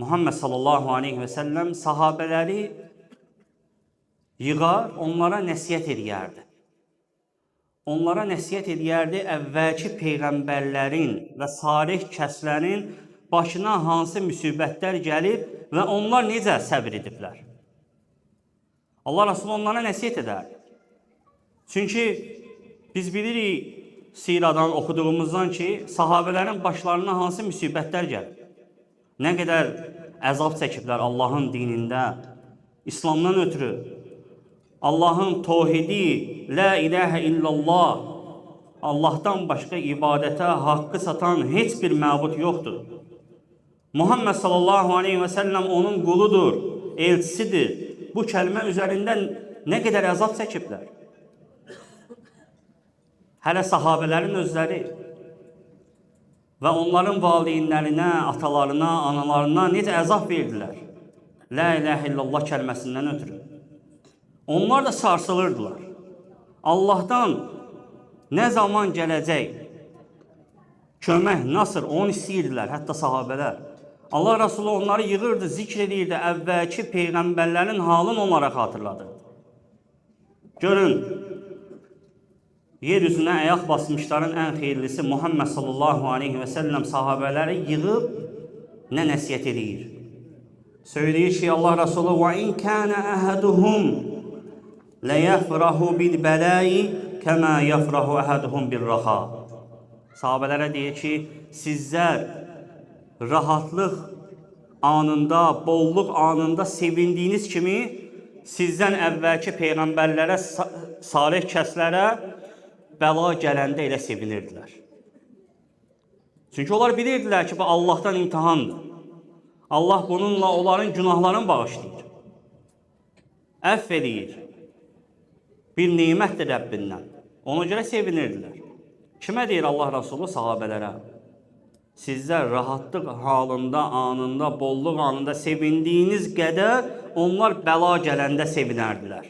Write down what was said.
Muhammed sallallahu aleyhi və səlləm sahabələri yığar, onlara nəsiyyət edərdi. Onlara nəsiyyət edərdi əvvəlki peyğəmbərlərin və salih kəslərin başına hansı müsibətlər gəlib və onlar necə səbr ediblər. Allah Resulü onlara nəsiyyət edərdi. Çünki biz bilirik siradan oxuduğumuzdan ki, sahabələrin başlarına hansı müsibətlər gəlib. Nə qədər əzab çəkiblər Allahın dinində, İslamdan ötürü. Allahın tohidi, la ilahə illallah, Allahdan başqa ibadətə haqqı satan heç bir məbud yoxdur. Muhammed sallallahu aleyhi və səlləm onun quludur, elçisidir. Bu kəlmə üzərində nə qədər əzab çəkiblər. Hələ sahabələrin özləri və onların valideynlərinə, atalarına, analarına necə əzab verdilər. La ilahə illallah kəlməsindən ötürü. Onlar da sarsılırdılar. Allahdan nə zaman gələcək kömək, nasır, onu istəyirdilər, hətta sahabələr. Allah Resulü onları yığırdı, zikr edirdi, əvvəlki peyğəmbərlərin halını onlara xatırladı. Görün, yeryüzünə ayaq basmışların ən xeyirlisi Muhammed sallallahu aleyhi və səlləm sahabələri yığıb nə nəsiyyət edir? Söyləyir ki, Allah Resulü وَاِنْ كَانَ أَهَدُهُمْ لَيَفْرَهُ بِالْبَلَاءِ كَمَا يَفْرَهُ أَهَدُهُمْ بِالرَّخَاءِ. Sahabələrə deyir ki, sizlər rahatlıq anında, bolluq anında sevindiyiniz kimi sizdən əvvəlki peyğəmbərlərə, salih kəslərə bəla gələndə elə sevinirdilər. Çünki onlar bilirdilər ki, bu Allahdan imtihandır. Allah bununla onların günahlarını bağışlayır. Əff edir. Bir nimətdir Rəbbindən. Ona görə sevinirdilər. Kimə deyir Allah Resulü? Sahabələrə. Sizlər rahatlıq halında, anında, bolluq anında sevindiyiniz qədər onlar bəla gələndə sevinərdilər.